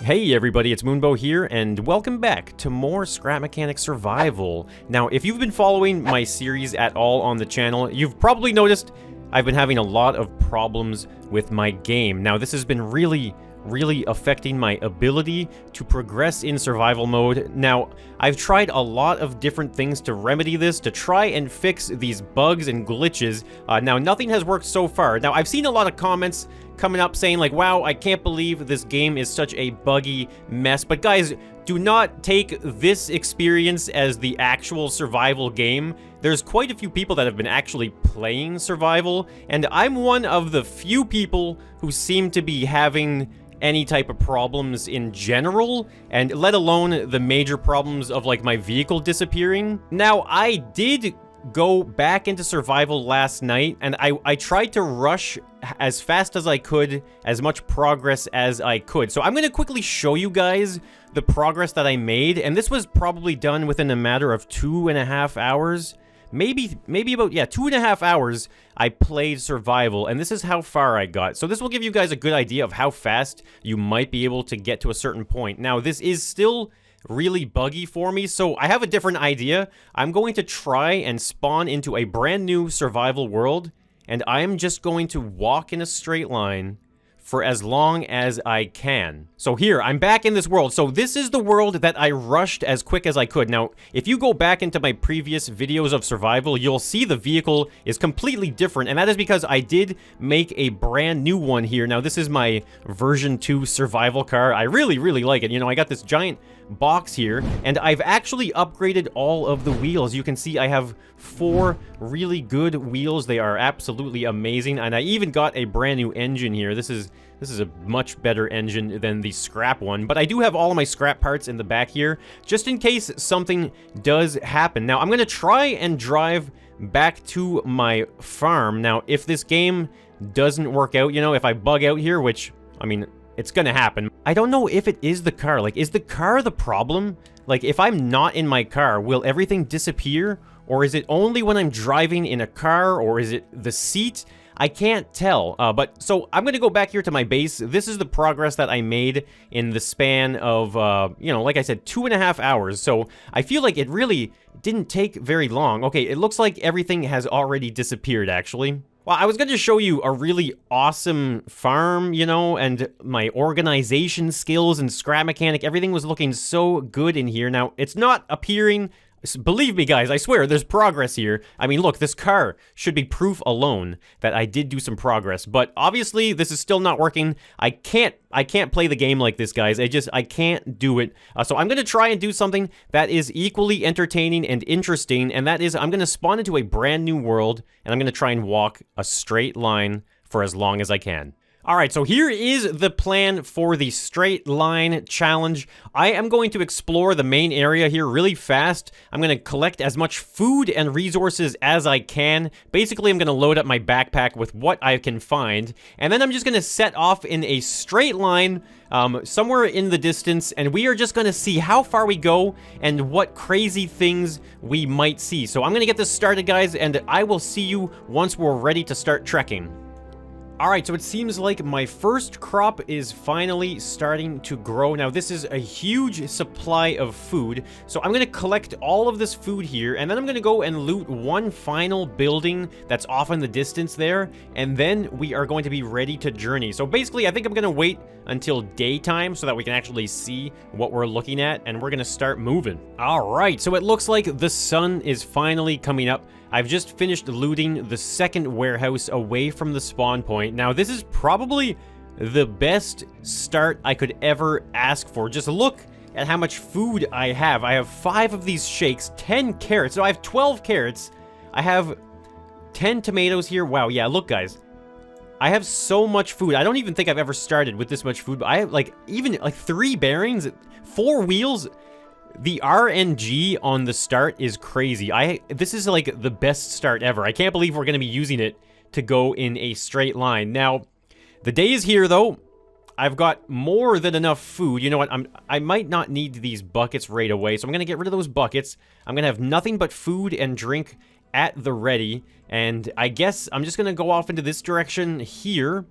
Hey everybody, it's Moonbo here, and welcome back to more Scrap Mechanic Survival. Now, if you've been following my series at all on the channel, you've probably noticed I've been having a lot of problems with my game. Now, this has been really affecting my ability to progress in survival mode. Now, I've tried a lot of different things to remedy this, to try and fix these bugs and glitches. Now, nothing has worked so far. Now, I've seen a lot of comments coming up saying like, wow, I can't believe this game is such a buggy mess. But guys, do not take this experience as the actual survival game. There's quite a few people that have been actually playing survival, and I'm one of the few people who seem to be having any type of problems in general, and let alone the major problems of like my vehicle disappearing. Now, I did go back into survival last night, and I tried to rush as fast as I could, as much progress as I could. So I'm going to quickly show you guys the progress that I made, and this was probably done within a matter of 2.5 hours. Maybe about, yeah, 2.5 hours I played survival, and this is how far I got. So this will give you guys a good idea of how fast you might be able to get to a certain point. Now, this is still really buggy for me, so I have a different idea. I'm going to try and spawn into a brand new survival world, and I'm just going to walk in a straight line for as long as I can. So here, I'm back in this world. So this is the world that I rushed as quick as I could. Now, if you go back into my previous videos of survival, you'll see the vehicle is completely different, and that is because I did make a brand new one here. Now, this is my version 2 survival car. I really like it. You know, I got this giant box here, and I've actually upgraded all of the wheels. You can see I have 4 really good wheels. They are absolutely amazing, and I even got a brand new engine here. This is a much better engine than the scrap one, but I do have all of my scrap parts in the back here, just in case something does happen. Now, I'm going to try and drive back to my farm. Now, if this game doesn't work out, you know, if I bug out here, which, I mean, it's gonna happen. I don't know if it is the car. Like, is the car the problem? Like, if I'm not in my car, will everything disappear? Or is it only when I'm driving in a car? Or is it the seat? I can't tell. But so I'm gonna go back here to my base. This is the progress that I made in the span of, you know, like I said, 2.5 hours. So I feel like it really didn't take very long. Okay, it looks like everything has already disappeared, actually. Well, I was going to show you a really awesome farm, you know, and my organization skills and scrap mechanic. Everything was looking so good in here. Now, it's not appearing. Believe me, guys, I swear, there's progress here. I mean, look, this car should be proof alone that I did do some progress. But obviously, this is still not working. I can't play the game like this, guys. I can't do it. So I'm going to try and do something that is equally entertaining and interesting, and that is I'm going to spawn into a brand new world, and I'm going to try and walk a straight line for as long as I can. Alright, so here is the plan for the straight line challenge. I am going to explore the main area here really fast. I'm going to collect as much food and resources as I can. Basically, I'm going to load up my backpack with what I can find, and then I'm just going to set off in a straight line somewhere in the distance, and we are just going to see how far we go and what crazy things we might see. So I'm going to get this started, guys, and I will see you once we're ready to start trekking. Alright, so it seems like my first crop is finally starting to grow. Now, this is a huge supply of food, so I'm going to collect all of this food here, and then I'm going to go and loot one final building that's off in the distance there, and then we are going to be ready to journey. So basically, I think I'm going to wait until daytime so that we can actually see what we're looking at, and we're going to start moving. Alright, so it looks like the sun is finally coming up. I've just finished looting the second warehouse away from the spawn point. Now, this is probably the best start I could ever ask for. Just look at how much food I have. I have 5 of these shakes, 10 carrots. So I have 12 carrots. I have 10 tomatoes here. Wow, yeah, look, guys. I have so much food. I don't even think I've ever started with this much food, but I have, like, even, like, 3 bearings, 4 wheels. The RNG on the start is crazy. This is like the best start ever. I can't believe we're going to be using it to go in a straight line. Now, the day is here, though. I've got more than enough food. You know what? I might not need these buckets right away, so I'm going to get rid of those buckets. I'm going to have nothing but food and drink at the ready, and I guess I'm just going to go off into this direction here,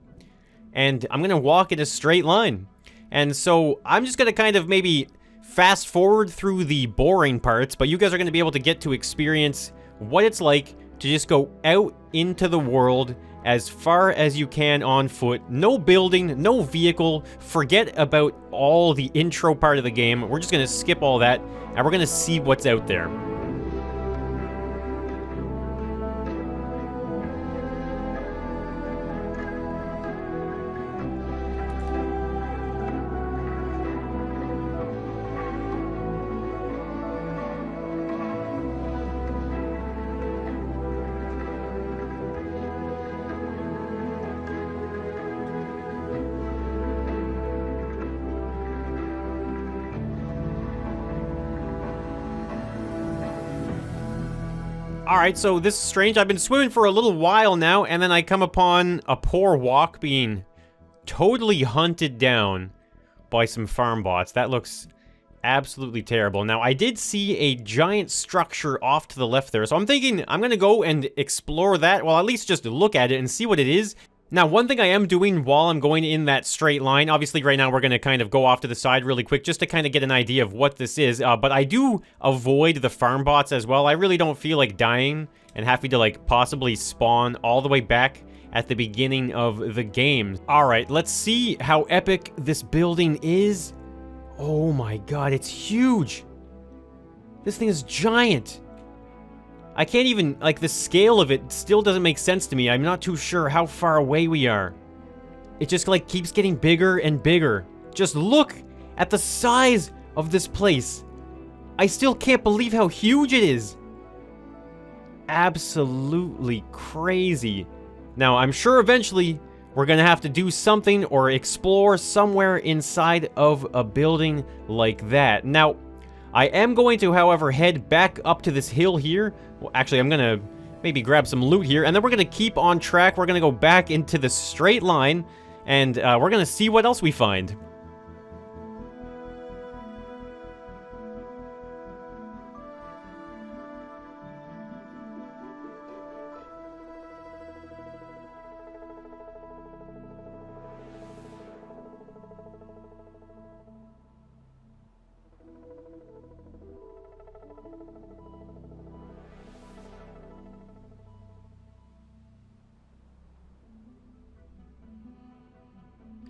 and I'm going to walk in a straight line. And so I'm just gonna kind of maybe fast forward through the boring parts, but you guys are gonna be able to get to experience what it's like to just go out into the world as far as you can on foot. No building, no vehicle. Forget about all the intro part of the game. We're just gonna skip all that, and we're gonna see what's out there. Alright, so this is strange. I've been swimming for a little while now, and then I come upon a poor walk being totally hunted down by some farm bots. That looks absolutely terrible. Now, I did see a giant structure off to the left there, so I'm thinking I'm gonna go and explore that. Well, at least just look at it and see what it is. Now, one thing I am doing while I'm going in that straight line, obviously right now we're going to kind of go off to the side really quick just to kind of get an idea of what this is, but I do avoid the farm bots as well. I really don't feel like dying and having to like possibly spawn all the way back at the beginning of the game. Alright, let's see how epic this building is. Oh my god, it's huge! This thing is giant! I can't even, like, the scale of it still doesn't make sense to me. I'm not too sure how far away we are. It just, like, keeps getting bigger and bigger. Just look at the size of this place. I still can't believe how huge it is. Absolutely crazy. Now, I'm sure eventually we're gonna have to do something or explore somewhere inside of a building like that. Now, I am going to, however, head back up to this hill here. Well, actually, I'm gonna maybe grab some loot here, and then we're gonna keep on track. We're gonna go back into the straight line, and we're gonna see what else we find.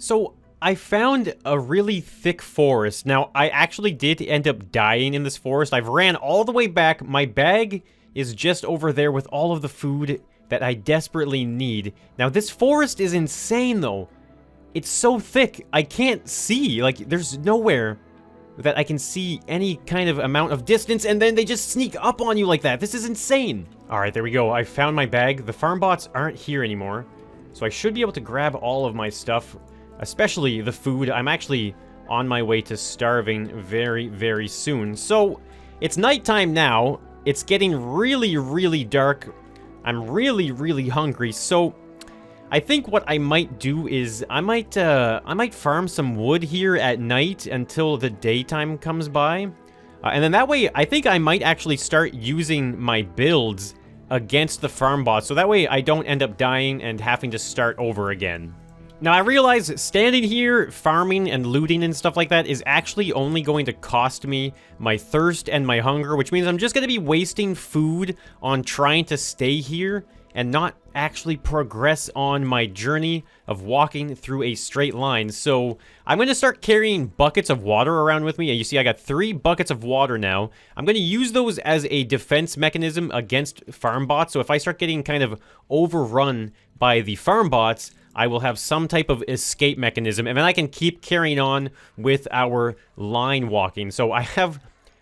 So, I found a really thick forest. Now, I actually did end up dying in this forest. I've ran all the way back. My bag is just over there with all of the food that I desperately need. Now, this forest is insane, though. It's so thick, I can't see. Like, there's nowhere that I can see any kind of amount of distance, and then they just sneak up on you like that. This is insane. Alright, there we go. I found my bag. The farm bots aren't here anymore, so I should be able to grab all of my stuff. Especially the food. I'm actually on my way to starving very, very soon. So, it's nighttime now. It's getting really, really dark. I'm really, really hungry. So, I think what I might do is I might farm some wood here at night until the daytime comes by. And then that way, I think I might actually start using my builds against the farm bots. So that way I don't end up dying and having to start over again. Now, I realize standing here, farming and looting and stuff like that is actually only going to cost me my thirst and my hunger, which means I'm just going to be wasting food on trying to stay here and not actually progress on my journey of walking through a straight line. So, I'm going to start carrying buckets of water around with me. And you see, I got 3 buckets of water now. I'm going to use those as a defense mechanism against farm bots. So, if I start getting kind of overrun by the farm bots, I will have some type of escape mechanism, and then I can keep carrying on with our line walking. So I have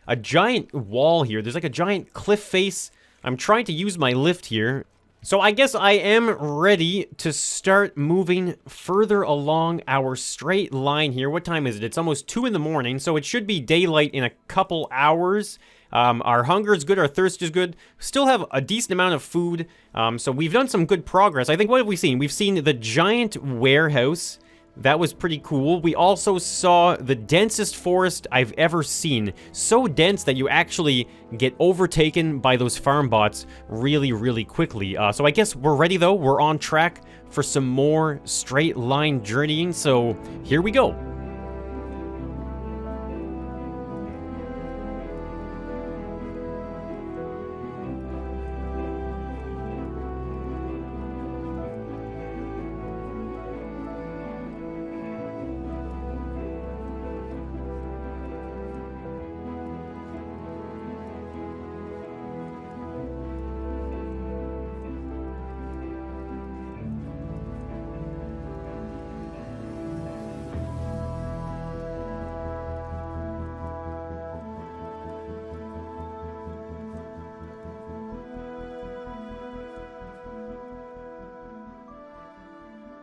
a giant wall here. There's like a giant cliff face. I'm trying to use my lift here. So I guess I am ready to start moving further along our straight line here. What time is it? It's almost 2 in the morning, so it should be daylight in a couple hours. Our hunger is good, our thirst is good. Still have a decent amount of food, so we've done some good progress. I think, what have we seen? We've seen the giant warehouse. That was pretty cool. We also saw the densest forest I've ever seen. So dense that you actually get overtaken by those farm bots really, really quickly. So I guess we're ready, though. We're on track for some more straight line journeying, so here we go.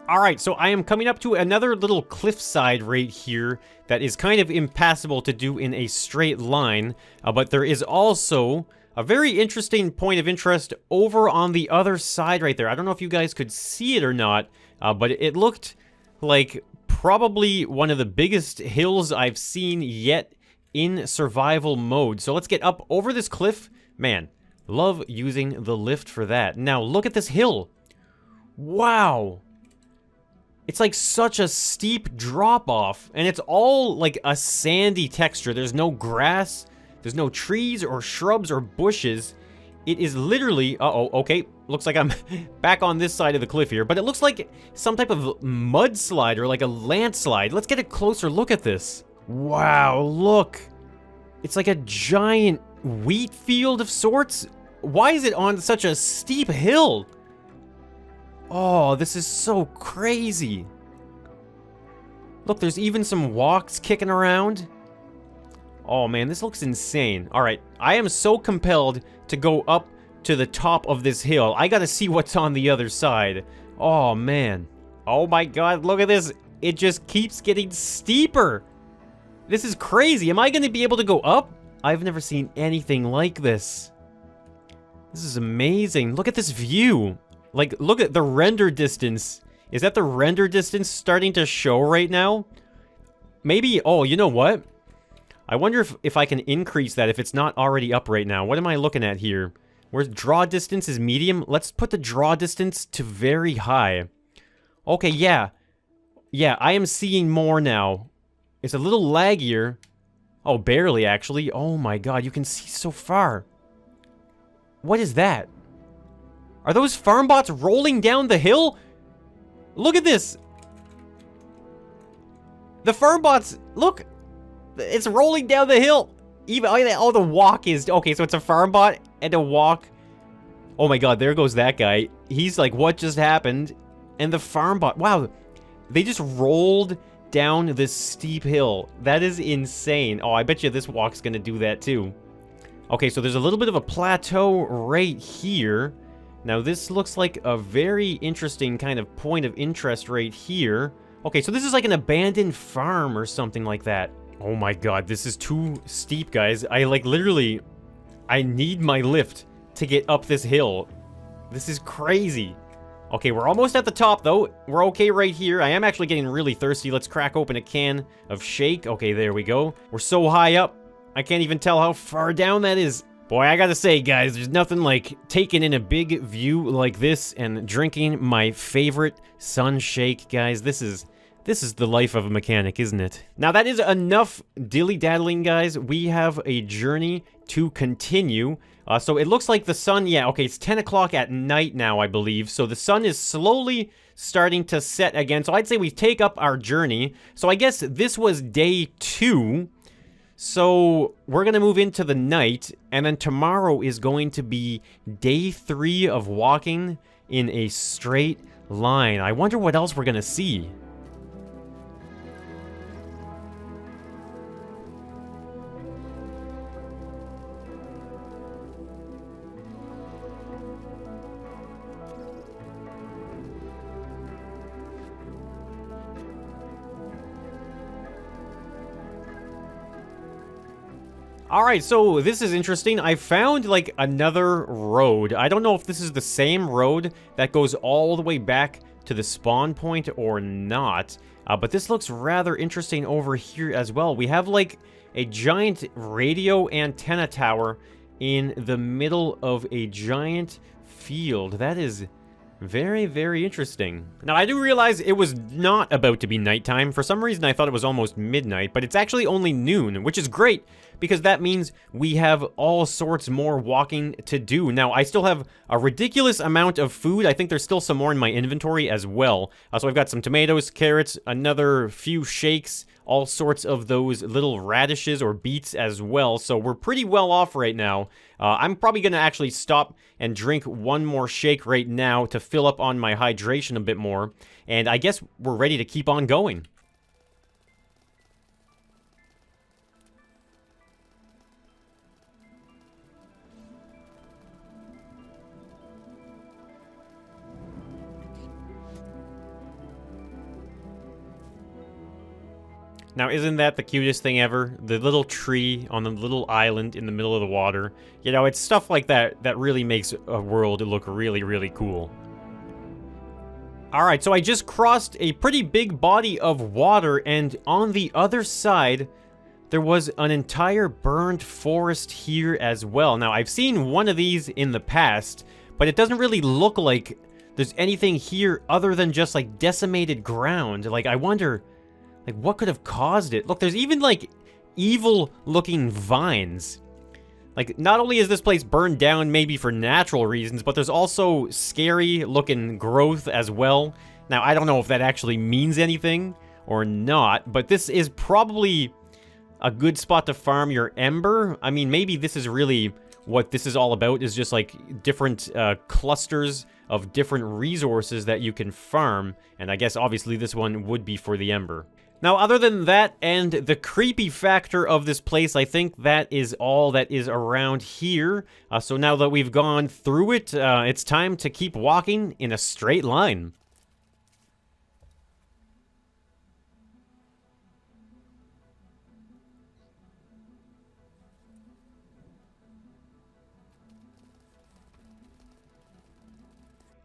Alright, so I am coming up to another little cliffside right here that is kind of impassable to do in a straight line, but there is also a very interesting point of interest over on the other side right there. I don't know if you guys could see it or not, but it looked like probably one of the biggest hills I've seen yet in survival mode. So let's get up over this cliff. Man, love using the lift for that. Now look at this hill. Wow. It's like such a steep drop-off, and it's all like a sandy texture. There's no grass, there's no trees or shrubs or bushes. It is literally, uh-oh, okay, looks like I'm back on this side of the cliff here, but it looks like some type of mudslide or like a landslide. Let's get a closer look at this. Wow, look. It's like a giant wheat field of sorts. Why is it on such a steep hill? Oh, this is so crazy. Look, there's even some walks kicking around. Oh man, this looks insane. Alright, I am so compelled to go up to the top of this hill. I gotta see what's on the other side. Oh man. Oh my god, look at this. It just keeps getting steeper. This is crazy. Am I gonna be able to go up? I've never seen anything like this. This is amazing. Look at this view. Like, look at the render distance. Is that the render distance starting to show right now? Maybe, oh, you know what? I wonder if I can increase that if it's not already up right now. What am I looking at here? Where's draw distance is medium? Let's put the draw distance to very high. Okay, yeah. Yeah, I am seeing more now. It's a little laggier. Oh, barely, actually. Oh my god, you can see so far. What is that? Are those farm bots rolling down the hill? Look at this. The farm bots, look. It's rolling down the hill. Even, oh, the walk is, okay, so it's a farm bot and a walk. Oh my god, there goes that guy. He's like, what just happened? And the farm bot, wow. They just rolled down this steep hill. That is insane. Oh, I bet you this walk's gonna do that too. Okay, so there's a little bit of a plateau right here. Now, this looks like a very interesting kind of point of interest right here. Okay, so this is like an abandoned farm or something like that. Oh my god, this is too steep, guys. I, like, literally, I need my lift to get up this hill. This is crazy. Okay, we're almost at the top, though. We're okay right here. I am actually getting really thirsty. Let's crack open a can of shake. Okay, there we go. We're so high up, I can't even tell how far down that is. Boy, I gotta say, guys, there's nothing like taking in a big view like this and drinking my favorite sun shake, guys. This is the life of a mechanic, isn't it? Now, that is enough dilly-daddling, guys. We have a journey to continue. So it looks like the sun, yeah, okay, it's 10 o'clock at night now, I believe. So the sun is slowly starting to set again. So I'd say we take up our journey. So I guess this was day 2. So we're going to move into the night, and then tomorrow is going to be day 3 of walking in a straight line. I wonder what else we're going to see. Alright, so this is interesting. I found, like, another road. I don't know if this is the same road that goes all the way back to the spawn point or not. But this looks rather interesting over here as well. We have, like, a giant radio antenna tower in the middle of a giant field. That is very, very interesting. Now, I do realize it was not about to be nighttime. For some reason, I thought it was almost midnight, but it's actually only noon, which is great, because that means we have all sorts more walking to do. Now, I still have a ridiculous amount of food. I think there's still some more in my inventory as well. So I've got some tomatoes, carrots, another few shakes, all sorts of those little radishes or beets as well. So we're pretty well off right now. I'm probably going to actually stop and drink one more shake right now to fill up on my hydration a bit more. And I guess we're ready to keep on going. Now, isn't that the cutest thing ever? The little tree on the little island in the middle of the water. You know, it's stuff like that that really makes a world look really, really cool. Alright, so I just crossed a pretty big body of water, and on the other side, there was an entire burned forest here as well. Now, I've seen one of these in the past, but it doesn't really look like there's anything here other than just, like, decimated ground. Like, I wonder, like, what could have caused it? Look, there's even, like, evil-looking vines. Like, not only is this place burned down maybe for natural reasons, but there's also scary-looking growth as well. Now, I don't know if that actually means anything or not, but this is probably a good spot to farm your ember. I mean, maybe this is really what this is all about, is just, like, different clusters of different resources that you can farm. And I guess, obviously, this one would be for the ember. Now, other than that and the creepy factor of this place, I think that is all that is around here. So now that we've gone through it, it's time to keep walking in a straight line.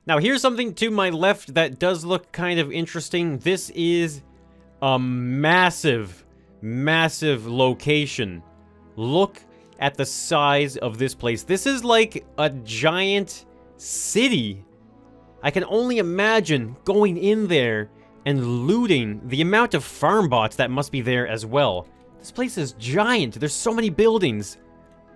Now, here's something to my left that does look kind of interesting. This is a massive, massive location. Look at the size of this place. This is like a giant city. I can only imagine going in there and looting the amount of farm bots that must be there as well. This place is giant. There's so many buildings.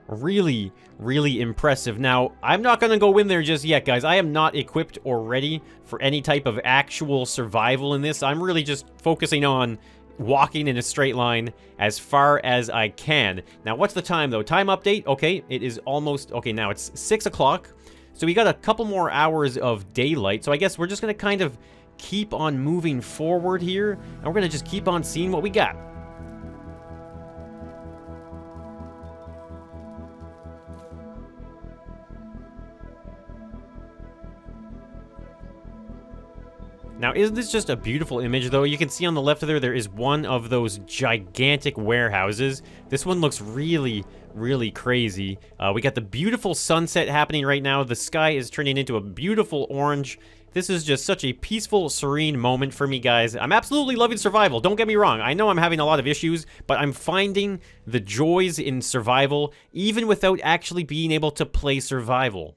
Really, really impressive. Now, I'm not going to go in there just yet, guys. I am not equipped or ready for any type of actual survival in this. I'm really just focusing on walking in a straight line as far as I can. Now, what's the time, though? Time update? Okay, it is almost... Okay, now it's 6 o'clock. So we got a couple more hours of daylight. So I guess we're just going to kind of keep on moving forward here. And we're going to just keep on seeing what we got. Now, isn't this just a beautiful image, though? You can see on the left of there is one of those gigantic warehouses. This one looks really, really crazy. We got the beautiful sunset happening right now. The sky is turning into a beautiful orange. This is just such a peaceful, serene moment for me, guys. I'm absolutely loving survival. Don't get me wrong. I know I'm having a lot of issues, but I'm finding the joys in survival, even without actually being able to play survival.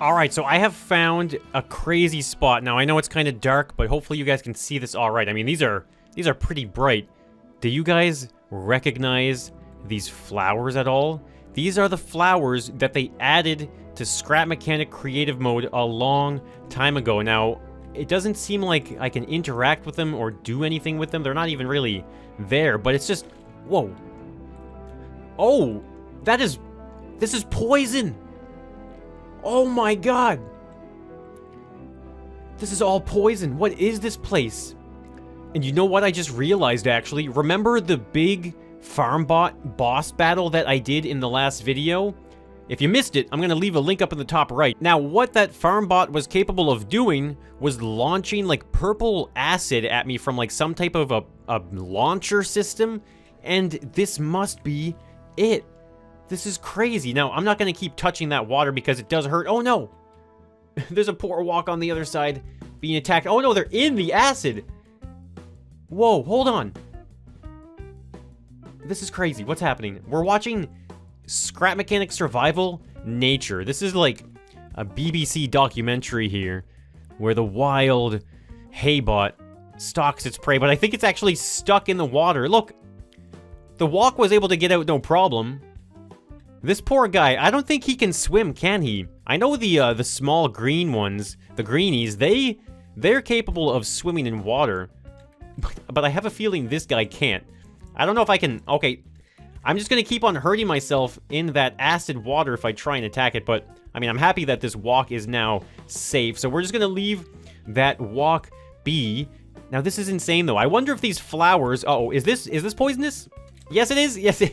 Alright, so I have found a crazy spot. Now, I know it's kind of dark, but hopefully you guys can see this alright. I mean, these are pretty bright. Do you guys recognize these flowers at all? These are the flowers that they added to Scrap Mechanic Creative Mode a long time ago. Now, it doesn't seem like I can interact with them or do anything with them. They're not even really there, but it's just... Whoa. Oh, this is poison! Oh my god! This is all poison. What is this place? And you know what I just realized, actually? Remember the big FarmBot boss battle that I did in the last video? If you missed it, I'm going to leave a link up in the top right. Now, what that FarmBot was capable of doing was launching, like, purple acid at me from, like, some type of a launcher system. And this must be it. This is crazy. Now, I'm not going to keep touching that water because it does hurt. Oh, no. There's a poor walk on the other side being attacked. Oh, no, they're in the acid. Whoa, hold on. This is crazy. What's happening? We're watching Scrap Mechanic Survival Nature. This is like a BBC documentary here where the wild haybot stalks its prey, but I think it's actually stuck in the water. Look, the walk was able to get out no problem. This poor guy, I don't think he can swim, can he? I know the small green ones, the greenies, they're capable of swimming in water, but I have a feeling this guy can't. I don't know if I can. Okay, I'm just gonna keep on hurting myself in that acid water if I try and attack it, but I mean, I'm happy that this walk is now safe, so we're just gonna leave that walk be. Now, this is insane, though. I wonder if these flowers... Uh-oh, is this poisonous? Yes, it is. Yes,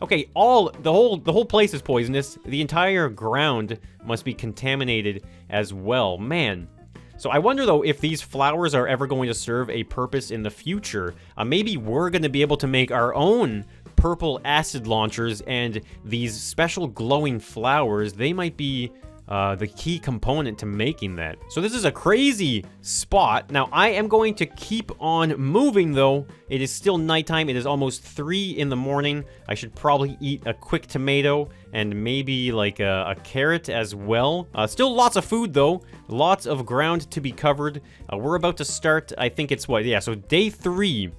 okay, the whole place is poisonous. The entire ground must be contaminated as well. Man. So I wonder, though, if these flowers are ever going to serve a purpose in the future. Maybe we're going to be able to make our own purple acid launchers, and these special glowing flowers, they might be the key component to making that. So this is a crazy spot. Now, I am going to keep on moving, though. It is still nighttime. It is almost 3 in the morning. I should probably eat a quick tomato and maybe like a carrot as well. Still lots of food, though. Lots of ground to be covered. We're about to start, I think it's what? Yeah, so day 3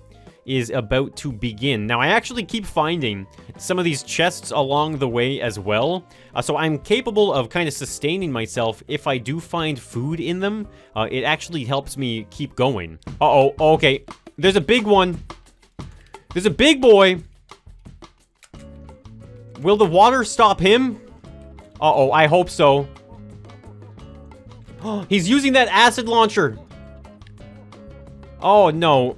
is about to begin. Now, I actually keep finding some of these chests along the way as well. So I'm capable of kind of sustaining myself if I do find food in them. It actually helps me keep going. Uh-oh, okay. There's a big one. There's a big boy. Will the water stop him? Uh-oh, I hope so. He's using that acid launcher. Oh, no.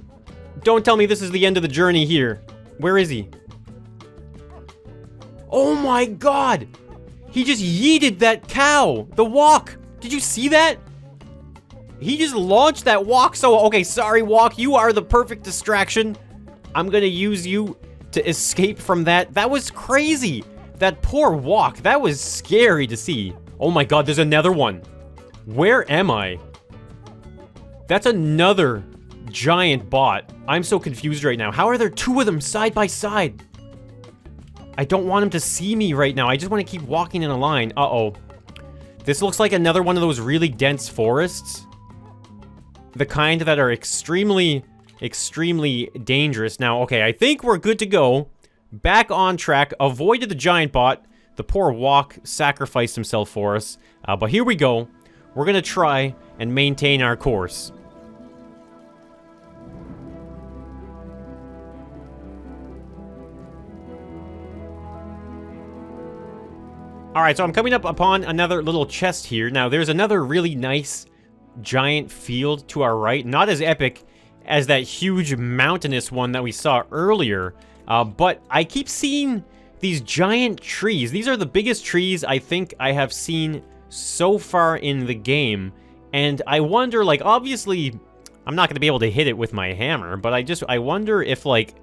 Don't tell me this is the end of the journey here. Where is he? Oh my god! He just yeeted that cow! The walk! Did you see that? He just launched that walk, so... Okay, sorry, walk. You are the perfect distraction. I'm gonna use you to escape from that. That was crazy! That poor walk. That was scary to see. Oh my god, there's another one. Where am I? That's another giant bot. I'm so confused right now. How are there 2 of them side by side? I don't want him to see me right now. I just want to keep walking in a line. Uh-oh. This looks like another one of those really dense forests. The kind that are extremely, extremely dangerous. Now, okay, I think we're good to go. Back on track. Avoided the giant bot. The poor walk sacrificed himself for us. But here we go. We're gonna try and maintain our course. Alright, so I'm coming up upon another little chest here. Now, there's another really nice giant field to our right. Not as epic as that huge mountainous one that we saw earlier. But I keep seeing these giant trees. These are the biggest trees I think I have seen so far in the game. And I wonder, like, obviously, I'm not going to be able to hit it with my hammer. But I wonder if, like,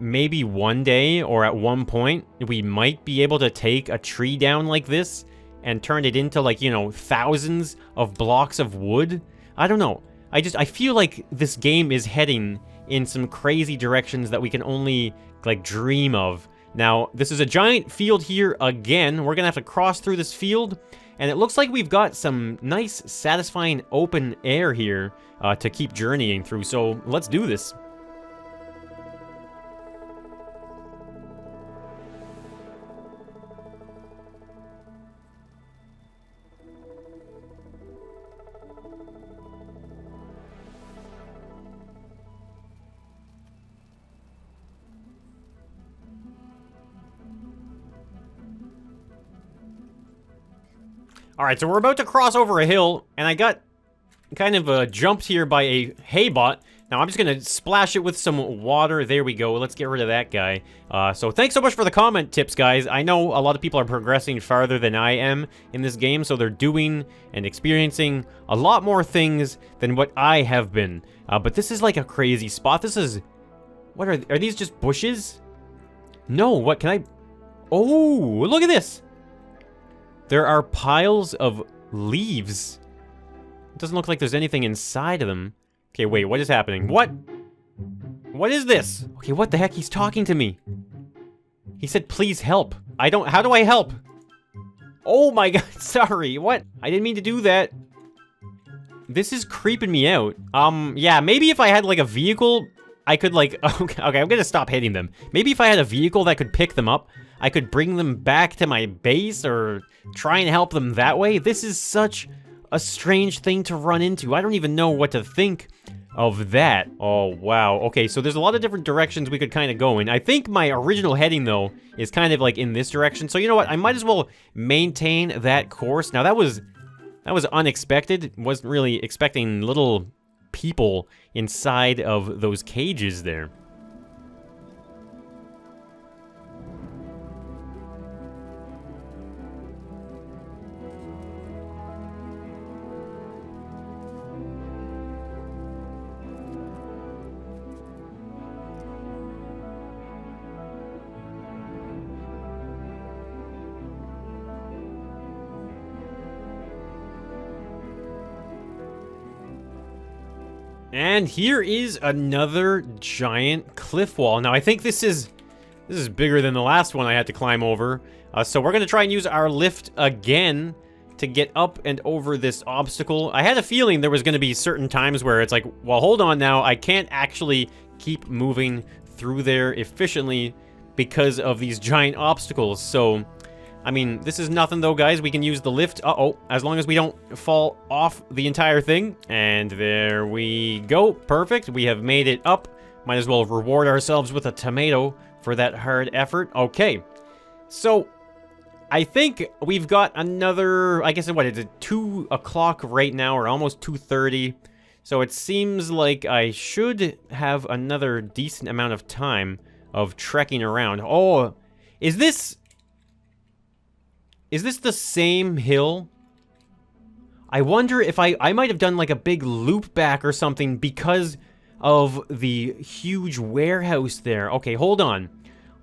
maybe one day or at one point we might be able to take a tree down like this and turn it into, like, you know, thousands of blocks of wood. I don't know. I feel like this game is heading in some crazy directions that we can only, like, dream of. Now, this is a giant field here again. We're gonna have to cross through this field, and it looks like we've got some nice, satisfying open air here to keep journeying through, so let's do this. Alright, so we're about to cross over a hill, and I got kind of jumped here by a haybot. Now, I'm just going to splash it with some water. There we go. Let's get rid of that guy. So thanks so much for the comment tips, guys. I know a lot of people are progressing farther than I am in this game, so they're doing and experiencing a lot more things than what I have been. But this is like a crazy spot. This is... What are these just bushes? No, what can I... Oh, look at this! There are piles of leaves. It doesn't look like there's anything inside of them. Okay, wait, what is happening? What What is this? Okay, what the heck? He's talking to me. He said, please help. I don't... How do I help? Oh my god, sorry. What? I didn't mean to do that. This is creeping me out. Yeah, maybe if I had, like, a vehicle, I could, like... Okay, I'm gonna stop hitting them. Maybe if I had a vehicle that could pick them up, I could bring them back to my base or try and help them that way. This is such a strange thing to run into. I don't even know what to think of that. Oh, wow. Okay, so there's a lot of different directions we could kind of go in. I think my original heading, though, is kind of like in this direction. So you know what? I might as well maintain that course. Now, that was unexpected. Wasn't really expecting little people inside of those cages there. And here is another giant cliff wall. Now, I think this is bigger than the last one I had to climb over. So we're going to try and use our lift again to get up and over this obstacle. I had a feeling there was going to be certain times where it's like, well, hold on now. I can't actually keep moving through there efficiently because of these giant obstacles. So... I mean, this is nothing though, guys. We can use the lift. Uh-oh. As long as we don't fall off the entire thing. And there we go. Perfect. We have made it up. Might as well reward ourselves with a tomato for that hard effort. Okay. So, I think we've got another... I guess, what, is it 2 o'clock right now, or almost 2:30? So it seems like I should have another decent amount of time of trekking around. Oh, is this the same hill? I wonder if I might have done like a big loop back or something because of the huge warehouse there. Okay, hold on.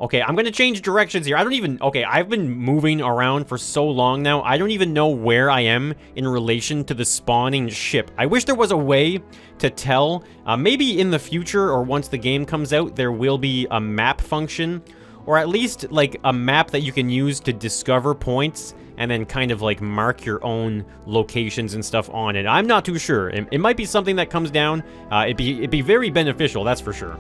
Okay, I'm gonna change directions here. Okay, I've been moving around for so long now, I don't even know where I am in relation to the spawning ship. I wish there was a way to tell. Maybe in the future, or once the game comes out, there will be a map function. Or at least, like, a map that you can use to discover points and then kind of, like, mark your own locations and stuff on it. I'm not too sure. It might be something that comes down. It'd be very beneficial, that's for sure.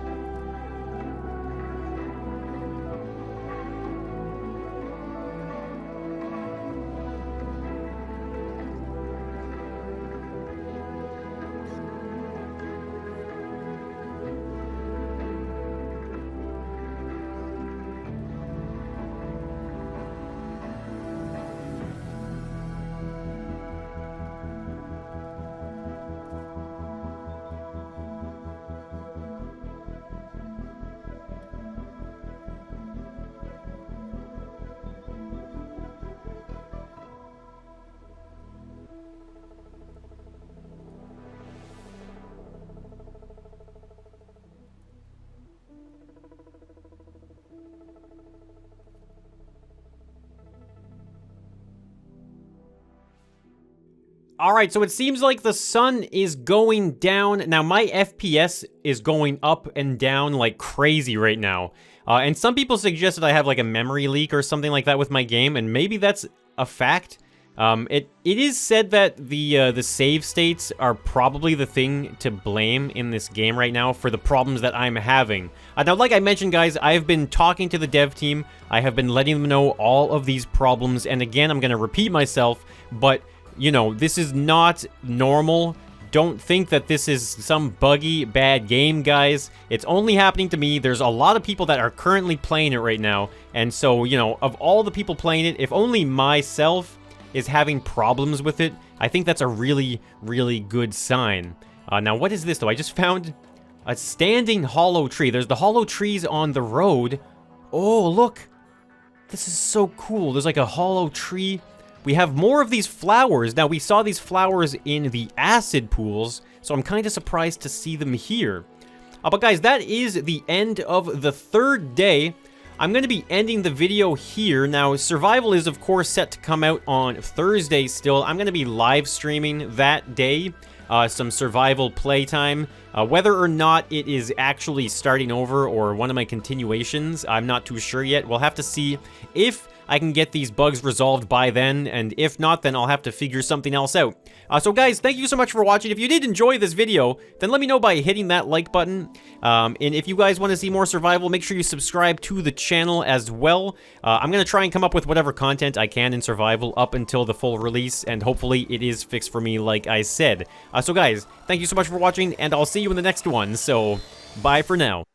Alright, so it seems like the sun is going down. Now, my FPS is going up and down like crazy right now. And some people suggested I have like a memory leak or something like that with my game, and maybe that's a fact. It is said that the save states are probably the thing to blame in this game right now for the problems that I'm having. Now, like I mentioned, guys, I've been talking to the dev team. I have been letting them know all of these problems, and again, I'm going to repeat myself, but... you know, this is not normal. Don't think that this is some buggy, bad game, guys. It's only happening to me. There's a lot of people that are currently playing it right now. And so, you know, of all the people playing it, if only myself is having problems with it, I think that's a really, really good sign. Now, what is this, though? I just found a standing hollow tree. There's the hollow trees on the road. Oh, look. This is so cool. There's like a hollow tree. We have more of these flowers. Now, we saw these flowers in the acid pools, so I'm kind of surprised to see them here. But guys, that is the end of the third day. I'm going to be ending the video here. Now, Survival is, of course, set to come out on Thursday still. I'm going to be live streaming that day. some survival playtime. Whether or not it is actually starting over or one of my continuations, I'm not too sure yet. We'll have to see if I can get these bugs resolved by then, and if not, then I'll have to figure something else out. So guys, thank you so much for watching. If you did enjoy this video, then let me know by hitting that like button. And if you guys want to see more survival, make sure you subscribe to the channel as well. I'm going to try and come up with whatever content I can in survival up until the full release, and hopefully it is fixed for me like I said. So guys, thank you so much for watching, and I'll see you in the next one. So, bye for now.